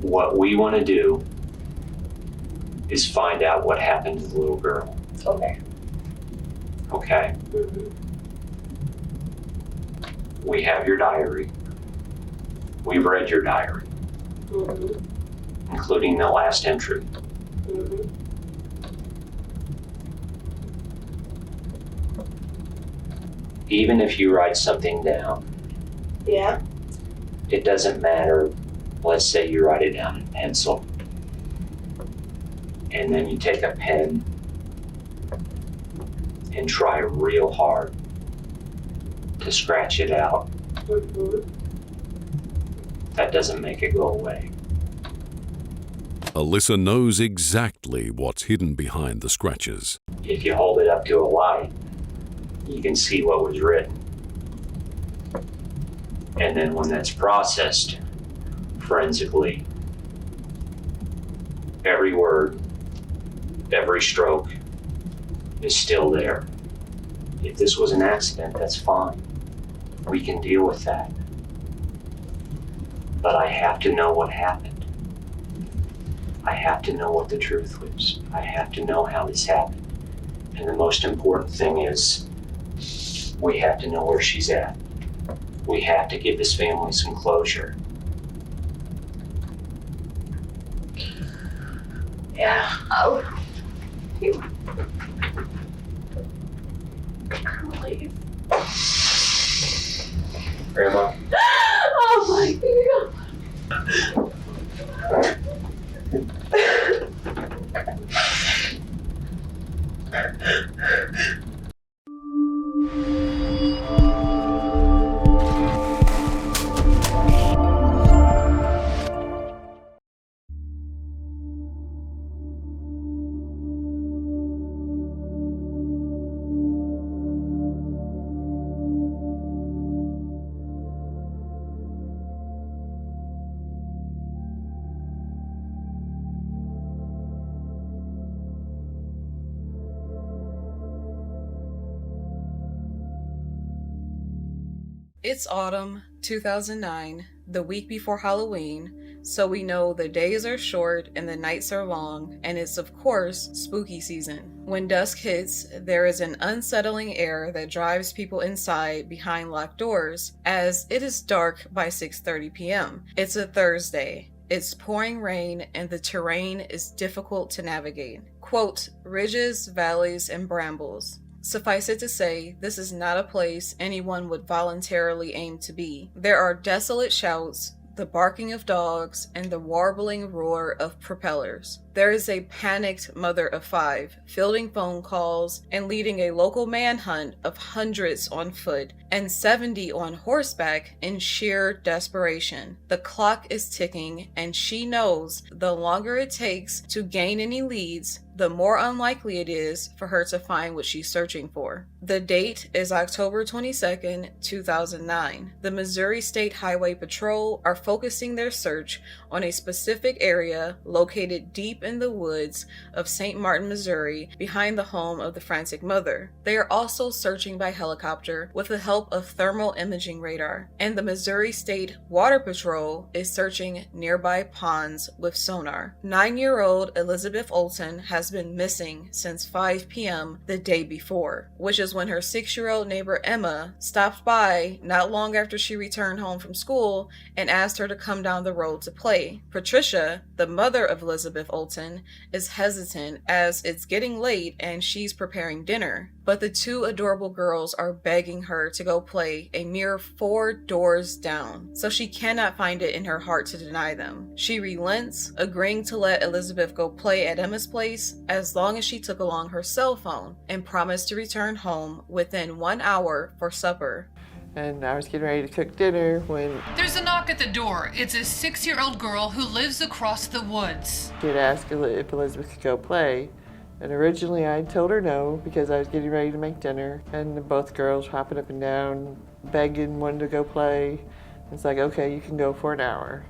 What we want to do is find out what happened to the little girl. Okay. Okay? Mm-hmm. We have your diary. We've read your diary, Mm-hmm. including the last entry. Mm-hmm. Even if you write something down, Yeah. it doesn't matter. Let's say you write it down in pencil, and then you take a pen and try real hard to scratch it out. Mm-hmm. That doesn't make it go away. Alyssa knows exactly what's hidden behind the scratches. If you hold it up to a light, you can see what was written. And then when that's processed forensically, every word, every stroke is still there. If this was an accident, that's fine. We can deal with that. But I have to know what happened. I have to know what the truth was. I have to know how this happened. And the most important thing is, we have to know where she's at. We have to give this family some closure. Yeah. Oh. You. I can't believe. Grandma? Oh my God. It's autumn 2009, the week before Halloween, so we know the days are short and the nights are long, and it's of course spooky season. When dusk hits, there is an unsettling air that drives people inside behind locked doors, as it is dark by 6:30 p.m. It's a Thursday. It's pouring rain and the terrain is difficult to navigate. Quote, ridges, valleys, and brambles. Suffice it to say, this is not a place anyone would voluntarily aim to be. There are desolate shouts, the barking of dogs, and the warbling roar of propellers. There is a panicked mother of 5, fielding phone calls and leading a local manhunt of hundreds on foot and 70 on horseback in sheer desperation. The clock is ticking, and she knows the longer it takes to gain any leads, the more unlikely it is for her to find what she's searching for. The date is October 22nd, 2009. The Missouri State Highway Patrol are focusing their search on a specific area located deep in the woods of St. Martin, Missouri, behind the home of the frantic mother. They are also searching by helicopter with the help of thermal imaging radar, and the Missouri State Water Patrol is searching nearby ponds with sonar. 9-year-old Elizabeth Olten has been missing since 5 p.m. the day before, which is when her 6-year-old neighbor Emma stopped by not long after she returned home from school and asked her to come down the road to play. Patricia, the mother of Elizabeth Olten, is hesitant as it's getting late and she's preparing dinner, but the 2 adorable girls are begging her to go play a mere 4 doors down, so she cannot find it in her heart to deny them. She relents, agreeing to let Elizabeth go play at Emma's place as long as she took along her cell phone, and promised to return home within 1 hour for supper. And I was getting ready to cook dinner when There's a knock at the door. It's a 6-year-old girl who lives across the woods. she had asked if Elizabeth could go play. And originally I told her no because I was getting ready to make dinner. And both girls hopping up and down, begging, wanting to go play. It's like, okay, you can go for an hour.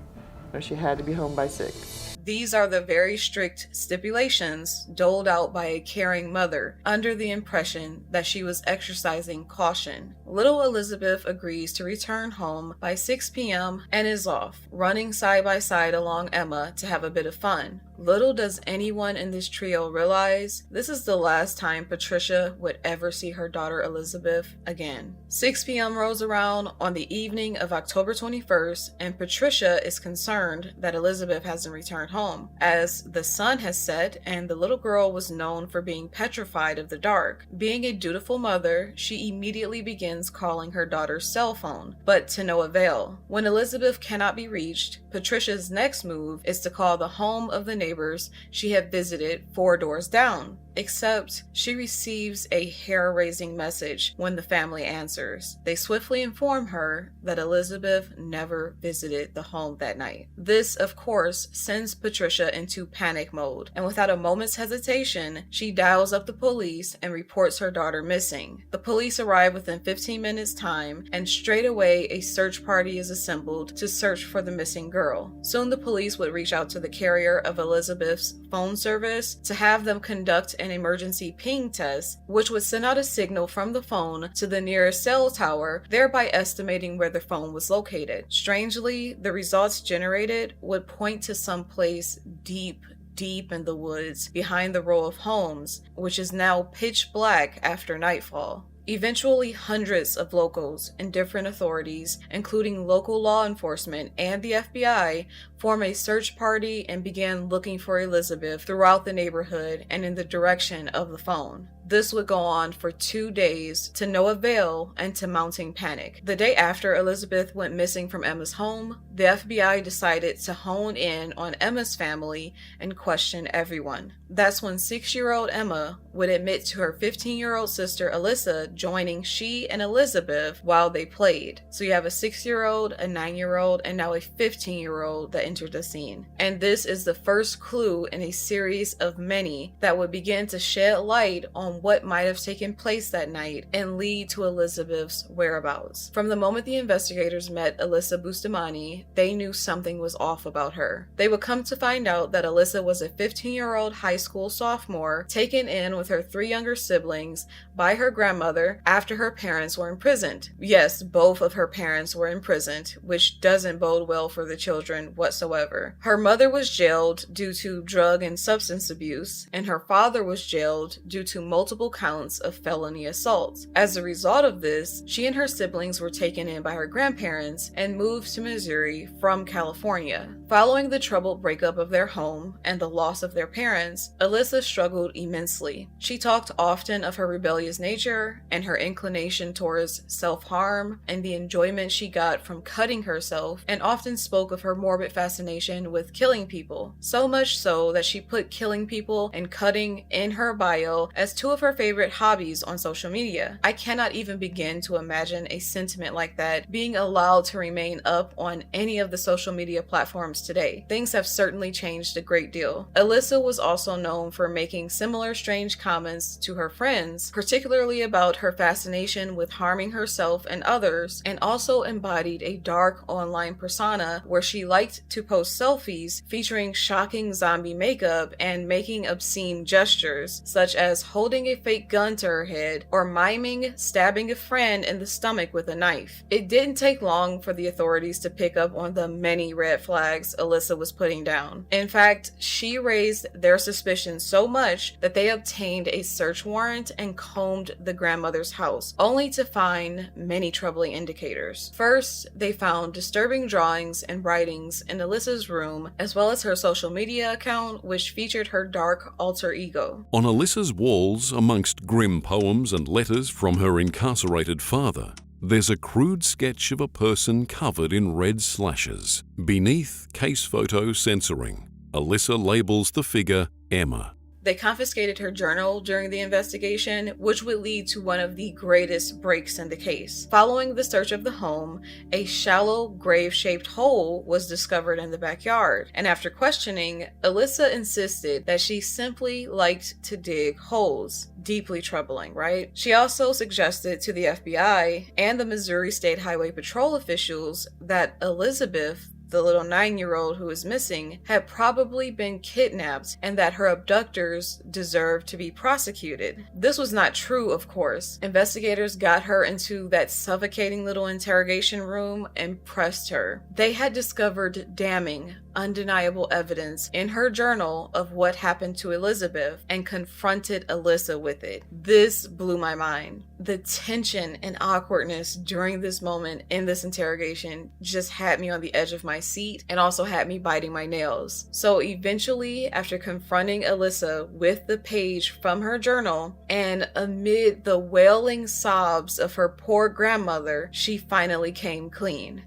But she had to be home by 6. These are the very strict stipulations doled out by a caring mother under the impression that she was exercising caution. Little Elizabeth agrees to return home by 6 p.m. and is off, running side by side along Emma to have a bit of fun. Little does anyone in this trio realize this is the last time Patricia would ever see her daughter Elizabeth again. 6 p.m. rolls around on the evening of October 21st, and Patricia is concerned that Elizabeth hasn't returned home, as the sun has set and the little girl was known for being petrified of the dark. Being a dutiful mother, she immediately begins calling her daughter's cell phone, but to no avail. When Elizabeth cannot be reached, Patricia's next move is to call the home of the neighbors she had visited 4 doors down. Except she receives a hair-raising message when the family answers. They swiftly inform her that Elizabeth never visited the home that night. This, of course, sends Patricia into panic mode, and without a moment's hesitation, she dials up the police and reports her daughter missing. The police arrive within 15 minutes time, and straight away a search party is assembled to search for the missing girl. Soon the police would reach out to the carrier of Elizabeth's phone service to have them conduct an emergency ping test, which would send out a signal from the phone to the nearest cell tower, thereby estimating where the phone was located. Strangely, the results generated would point to some place deep in the woods behind the row of homes, which is now pitch black after nightfall. Eventually, hundreds of locals and different authorities, including local law enforcement and the FBI, form a search party and began looking for Elizabeth throughout the neighborhood and in the direction of the phone. This would go on for 2 days to no avail and to mounting panic. The day after Elizabeth went missing from Emma's home, the FBI decided to hone in on Emma's family and question everyone. That's when 6-year-old Emma would admit to her 15-year-old sister Alyssa joining she and Elizabeth while they played. So you have a 6-year-old, a 9-year-old, and now a 15-year-old that entered the scene. And this is the first clue in a series of many that would begin to shed light on what might have taken place that night and lead to Elizabeth's whereabouts. From the moment the investigators met Alyssa Bustamante, they knew something was off about her. They would come to find out that Alyssa was a 15-year-old high school sophomore taken in with her 3 younger siblings by her grandmother after her parents were imprisoned. Yes, both of her parents were imprisoned, which doesn't bode well for the children whatsoever. Her mother was jailed due to drug and substance abuse, and her father was jailed due to multiple counts of felony assault. As a result of this, she and her siblings were taken in by her grandparents and moved to Missouri from California. Following the troubled breakup of their home and the loss of their parents, Alyssa struggled immensely. She talked often of her rebellious nature and her inclination towards self-harm and the enjoyment she got from cutting herself, and often spoke of her morbid fascination with killing people. So much so that she put killing people and cutting in her bio as 2 of her favorite hobbies on social media. I cannot even begin to imagine a sentiment like that being allowed to remain up on any of the social media platforms today. Things have certainly changed a great deal. Alyssa was also known for making similar strange comments to her friends, particularly about her fascination with harming herself and others, and also embodied a dark online persona where she liked to post selfies featuring shocking zombie makeup and making obscene gestures, such as holding a fake gun to her head or miming stabbing a friend in the stomach with a knife. It didn't take long for the authorities to pick up on the many red flags Alyssa was putting down. In fact, she raised their suspicions so much that they obtained a search warrant and combed the grandmother's house, only to find many troubling indicators. First, they found disturbing drawings and writings in Alyssa's room, as well as her social media account, which featured her dark alter ego. On Alyssa's walls, amongst grim poems and letters from her incarcerated father, there's a crude sketch of a person covered in red slashes. Beneath case photo censoring, Alyssa labels the figure Emma. They confiscated her journal during the investigation, which would lead to one of the greatest breaks in the case. Following the search of the home, a shallow grave-shaped hole was discovered in the backyard, and after questioning, Alyssa insisted that she simply liked to dig holes. Deeply troubling, right? She also suggested to the FBI and the Missouri State Highway Patrol officials that Elizabeth the little 9-year-old who was missing, had probably been kidnapped and that her abductors deserved to be prosecuted. This was not true, of course. Investigators got her into that suffocating little interrogation room and pressed her. They had discovered damning, undeniable evidence in her journal of what happened to Elizabeth and confronted Alyssa with it. This blew my mind. The tension and awkwardness during this moment in this interrogation just had me on the edge of my seat and also had me biting my nails. So eventually, after confronting Alyssa with the page from her journal and amid the wailing sobs of her poor grandmother, she finally came clean.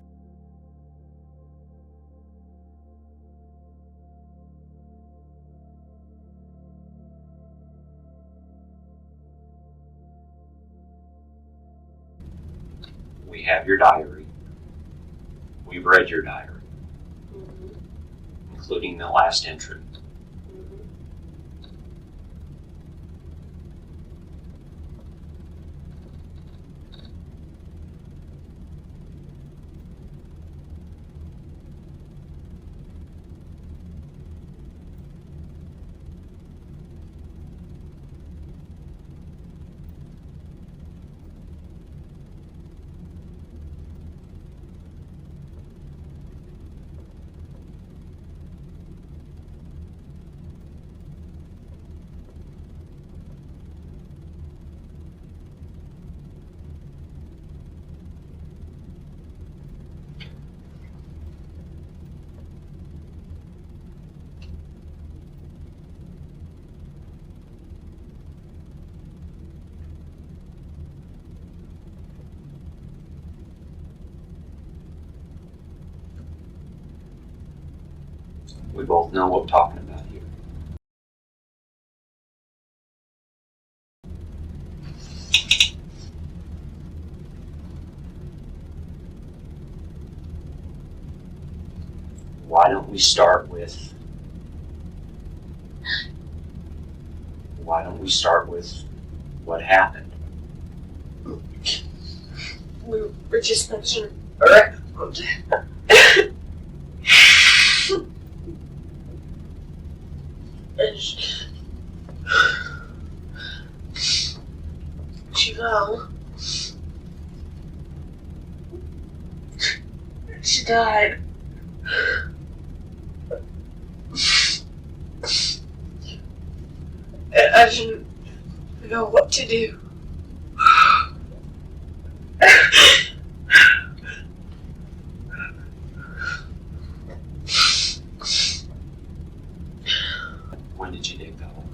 We have your diary. We've read your diary, including the last entry. We both know what we're talking about here. Why don't we start with what happened? We were just mentioning around. And she fell. She died. And I didn't know what to do. When did you dig the hole?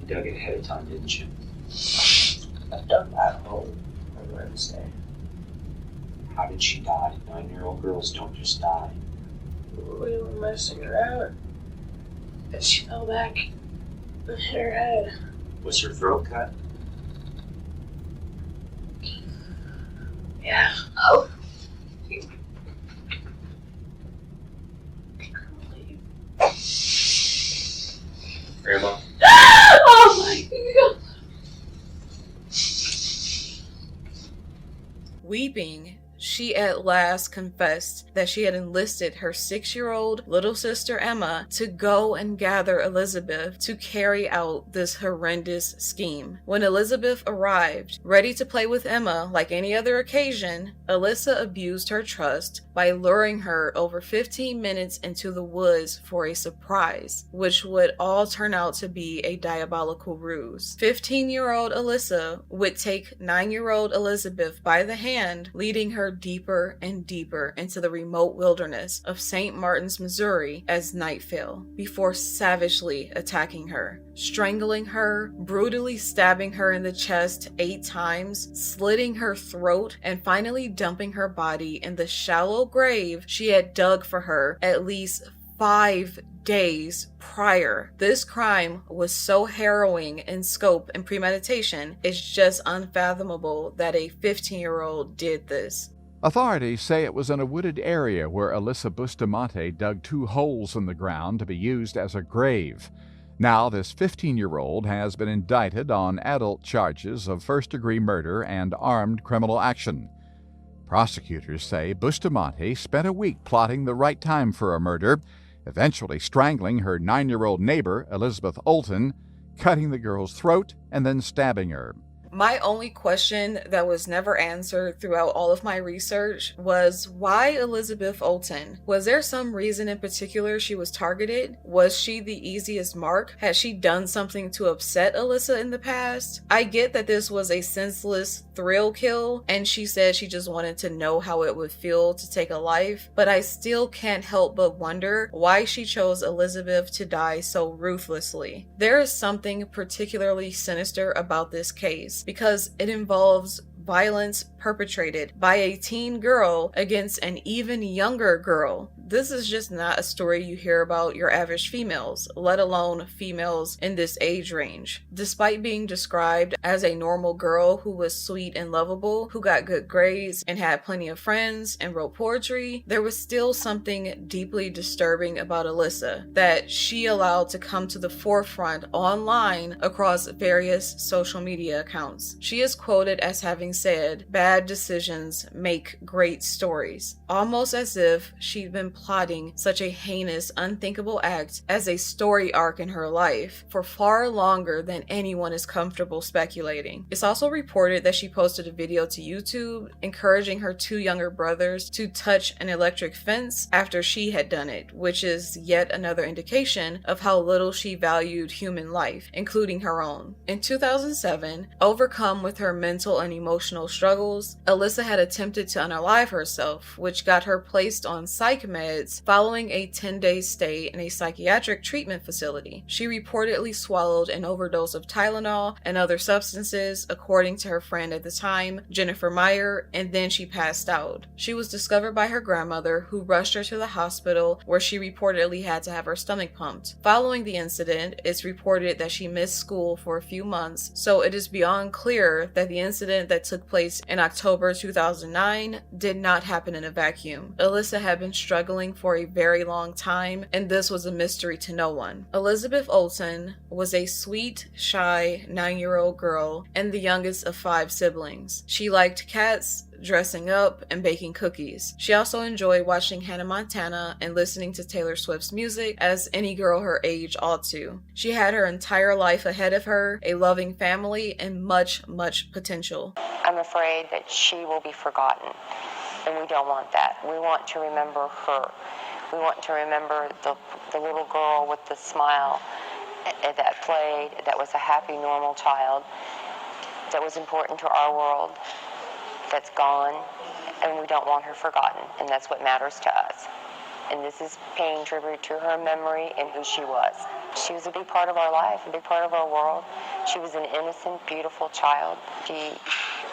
You dug it ahead of time, didn't you? I dug that hole on Wednesday. How did she die? 9-year-old girls don't just die. We were messing around. And she fell back and hit her head. Was her throat cut? Yeah. Oh. Grandma? Oh my God. Weeping, she at last confessed that she had enlisted her 6-year-old little sister Emma to go and gather Elizabeth to carry out this horrendous scheme. When Elizabeth arrived, ready to play with Emma like any other occasion, Alyssa abused her trust by luring her over 15 minutes into the woods for a surprise, which would all turn out to be a diabolical ruse. 15-year-old Alyssa would take 9-year-old Elizabeth by the hand, leading her deeper and deeper into the remote wilderness of St. Martin's, Missouri as night fell, before savagely attacking her, strangling her, brutally stabbing her in the chest 8 times, slitting her throat, and finally dumping her body in the shallow grave she had dug for her at least 5 days prior. This crime was so harrowing in scope and premeditation, it's just unfathomable that a 15-year-old did this. Authorities say it was in a wooded area where Alyssa Bustamante dug 2 holes in the ground to be used as a grave. Now, this 15-year-old has been indicted on adult charges of first-degree murder and armed criminal action. Prosecutors say Bustamante spent a week plotting the right time for a murder, eventually strangling her 9-year-old neighbor, Elizabeth Olten, cutting the girl's throat, and then stabbing her. My only question that was never answered throughout all of my research was, why Elizabeth Olten? Was there some reason in particular she was targeted? Was she the easiest mark? Had she done something to upset Alyssa in the past? I get that this was a senseless thrill kill, and she said she just wanted to know how it would feel to take a life, but I still can't help but wonder why she chose Elizabeth to die so ruthlessly. There is something particularly sinister about this case, because it involves violence perpetrated by a teen girl against an even younger girl. This is just not a story you hear about your average females, let alone females in this age range. Despite being described as a normal girl who was sweet and lovable, who got good grades and had plenty of friends and wrote poetry, there was still something deeply disturbing about Alyssa that she allowed to come to the forefront online across various social media accounts. She is quoted as having said, "Bad decisions make great stories," almost as if she'd been plotting such a heinous, unthinkable act as a story arc in her life for far longer than anyone is comfortable speculating. It's also reported that she posted a video to YouTube encouraging her 2 younger brothers to touch an electric fence after she had done it, which is yet another indication of how little she valued human life, including her own. In 2007, overcome with her mental and emotional struggles, Alyssa had attempted to unalive herself, which got her placed on psych meds following a 10-day stay in a psychiatric treatment facility. She reportedly swallowed an overdose of Tylenol and other substances, according to her friend at the time, Jennifer Meyer, and then she passed out. She was discovered by her grandmother, who rushed her to the hospital where she reportedly had to have her stomach pumped. Following the incident, it's reported that she missed school for a few months, so it is beyond clear that the incident that took place in October 2009 did not happen in a vacuum. Alyssa had been struggling for a very long time, and this was a mystery to no one. Elizabeth Olten was a sweet, shy 9-year-old girl and the youngest of 5 siblings. She liked cats, dressing up, and baking cookies. She also enjoyed watching Hannah Montana and listening to Taylor Swift's music, as any girl her age ought to. She had her entire life ahead of her, a loving family, and much, much potential. I'm afraid that she will be forgotten, and we don't want that. We want to remember her. We want to remember the little girl with the smile that played, that was a happy, normal child, that was important to our world, that's gone, and we don't want her forgotten, and that's what matters to us. And this is paying tribute to her memory and who she was. She was a big part of our life, a big part of our world. She was an innocent, beautiful child. She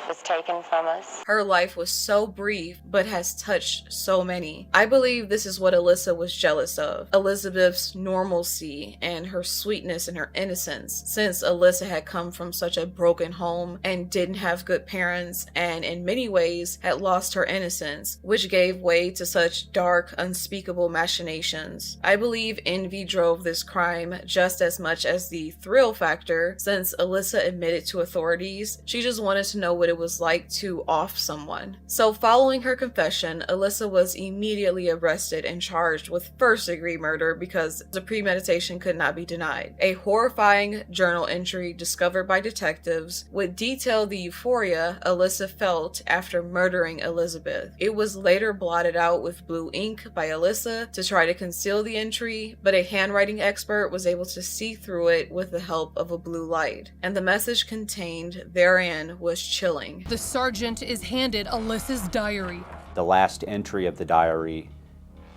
was taken from us. Her life was so brief, but has touched so many. I believe this is what Alyssa was jealous of, Elizabeth's normalcy and her sweetness and her innocence, since Alyssa had come from such a broken home and didn't have good parents, and in many ways had lost her innocence, which gave way to such dark, unspeakable machinations. I believe envy drove this crime just as much as the thrill factor, since Alyssa admitted to authorities she just wanted to know what it was like to off someone. So following her confession, Alyssa was immediately arrested and charged with first-degree murder because the premeditation could not be denied. A horrifying journal entry discovered by detectives would detail the euphoria Alyssa felt after murdering Elizabeth. It was later blotted out with blue ink by Alyssa to try to conceal the entry, but a handwriting expert was able to see through it with the help of a blue light, and the message contained therein was chilling. The sergeant is handed Alyssa's diary. The last entry of the diary,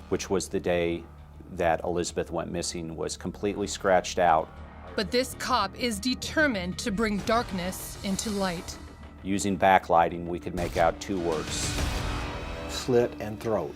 which was the day that Elizabeth went missing, was completely scratched out. But this cop is determined to bring darkness into light. Using backlighting, we could make out 2 words. Slit and throat.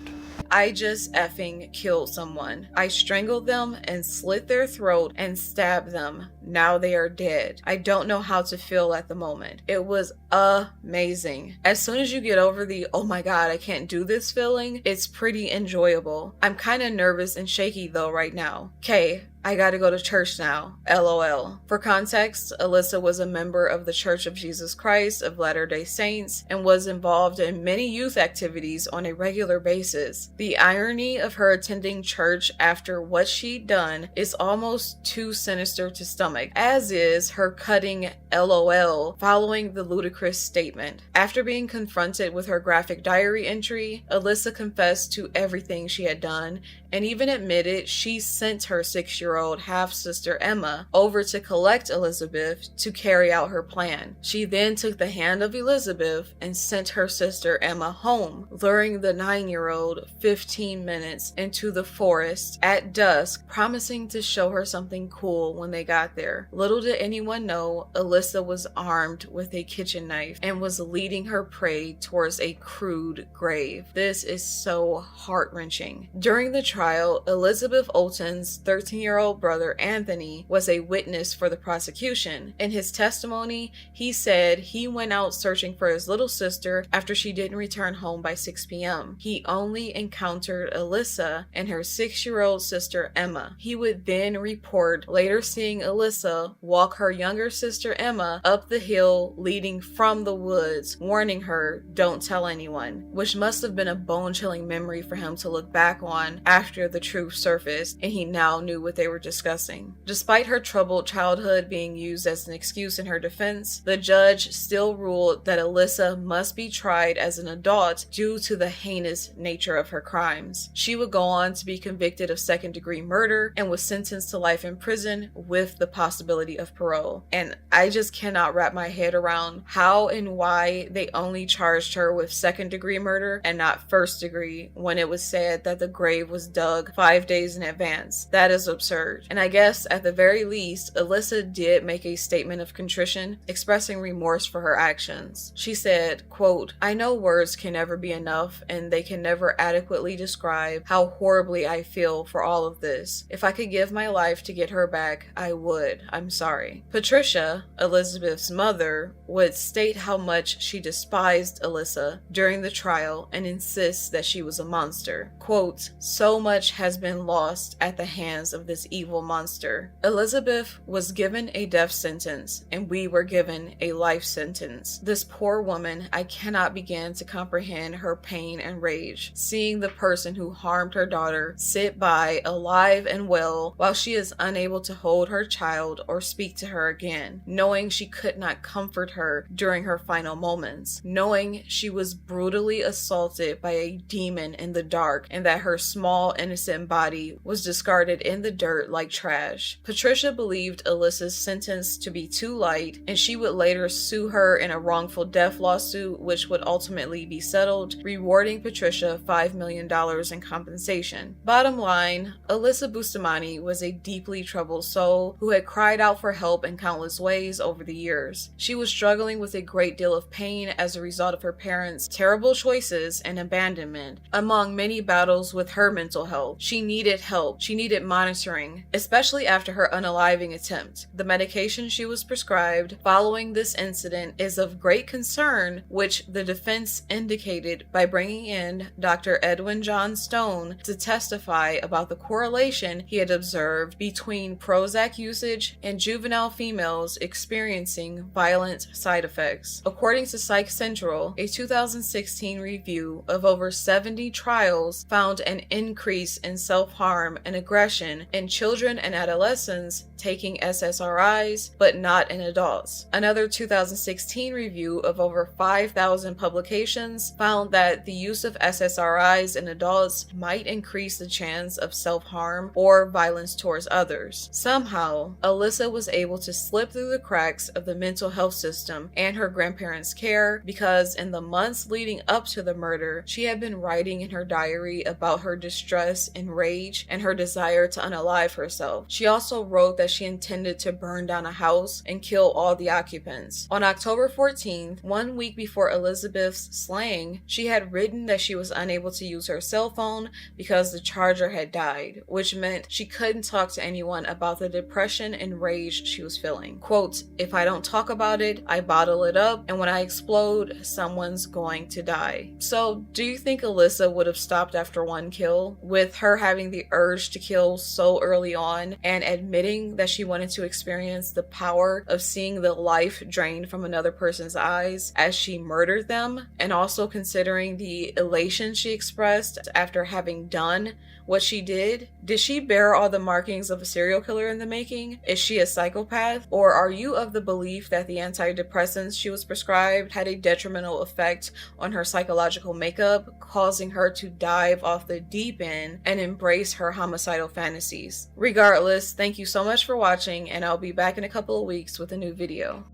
I just effing killed someone. I strangled them and slit their throat and stabbed them. Now they are dead. I don't know how to feel at the moment. It was amazing. As soon as you get over the, oh my god, I can't do this feeling, it's pretty enjoyable. I'm kind of nervous and shaky though right now. Okay, I gotta go to church now. LOL. For context, Alyssa was a member of the Church of Jesus Christ of Latter-day Saints and was involved in many youth activities on a regular basis. The irony of her attending church after what she'd done is almost too sinister to stomach, as is her cutting LOL following the ludicrous statement. After being confronted with her graphic diary entry, Alyssa confessed to everything she had done and even admitted she sent her 6-year-old half-sister Emma over to collect Elizabeth to carry out her plan. She then took the hand of Elizabeth and sent her sister Emma home, luring the 9-year-old 15 minutes into the forest at dusk, promising to show her something cool when they got there. Little did anyone know, Alyssa was armed with a kitchen knife and was leading her prey towards a crude grave. This is so heart-wrenching. During the trial, Elizabeth Olten's 13-year-old brother Anthony was a witness for the prosecution. In his testimony, he said he went out searching for his little sister after she didn't return home by 6 p.m. He only encountered Alyssa and her 6-year-old sister Emma. He would then report later seeing Alyssa walk her younger sister Emma up the hill leading from the woods, warning her, "Don't tell anyone," which must have been a bone-chilling memory for him to look back on after the truth surfaced and he now knew what they were discussing. Despite her troubled childhood being used as an excuse in her defense, the judge still ruled that Alyssa must be tried as an adult due to the heinous nature of her crimes. She would go on to be convicted of second-degree murder and was sentenced to life in prison with the possibility of parole. And I just cannot wrap my head around how and why they only charged her with second-degree murder and not first-degree when it was said that the grave was dug 5 days in advance. That is absurd. And I guess at the very least, Alyssa did make a statement of contrition, expressing remorse for her actions. She said, quote, "I know words can never be enough and they can never adequately describe how horribly I feel for all of this. If I could give my life to get her back, I would. I'm sorry." Patricia, Elizabeth's mother, would state how much she despised Alyssa during the trial and insists that she was a monster. Quote, "So much has been lost at the hands of this evil monster. Elizabeth was given a death sentence and we were given a life sentence. This poor woman, I cannot begin to comprehend her pain and rage, seeing the person who harmed her daughter sit by alive and well while she is unable to hold her child or speak to her again, knowing she could not comfort her during her final moments, knowing she was brutally assaulted by a demon in the dark and that her small innocent body was discarded in the dirt like trash. Patricia believed Alyssa's sentence to be too light, and she would later sue her in a wrongful death lawsuit, which would ultimately be settled, rewarding Patricia $5 million in compensation. Bottom line, Alyssa Bustamante was a deeply troubled soul who had cried out for help in countless ways over the years. She was struggling with a great deal of pain as a result of her parents' terrible choices and abandonment, among many battles with her mental health. She needed help. She needed monitoring, especially after her unaliving attempt. The medication she was prescribed following this incident is of great concern, which the defense indicated by bringing in Dr. Edwin John Stone to testify about the correlation he had observed between Prozac usage and juvenile females experiencing violent side effects. According to Psych Central, a 2016 review of over 70 trials found an increase in self-harm and aggression in children and adolescents taking SSRIs, but not in adults. Another 2016 review of over 5,000 publications found that the use of SSRIs in adults might increase the chance of self-harm or violence towards others. Somehow, Alyssa was able to slip through the cracks of the mental health system and her grandparents' care because in the months leading up to the murder, she had been writing in her diary about her distress and rage and her desire to unalive herself. She also wrote that she intended to burn down a house and kill all the occupants. On October 14th, 1 week before Elizabeth's slaying, she had written that she was unable to use her cell phone because the charger had died, which meant she couldn't talk to anyone about the depression and rage she was feeling. Quote, "If I don't talk about it, I bottle it up, and when I explode, someone's going to die." So, do you think Alyssa would have stopped after one kill, with her having the urge to kill so early on and admitting that she wanted to experience the power of seeing the life drained from another person's eyes as she murdered them, and also considering the elation she expressed after having done what she did? Did she bear all the markings of a serial killer in the making? Is she a psychopath? Or are you of the belief that the antidepressants she was prescribed had a detrimental effect on her psychological makeup, causing her to dive off the deep end and embrace her homicidal fantasies? Regardless, thank you so much for watching, and I'll be back in a couple of weeks with a new video.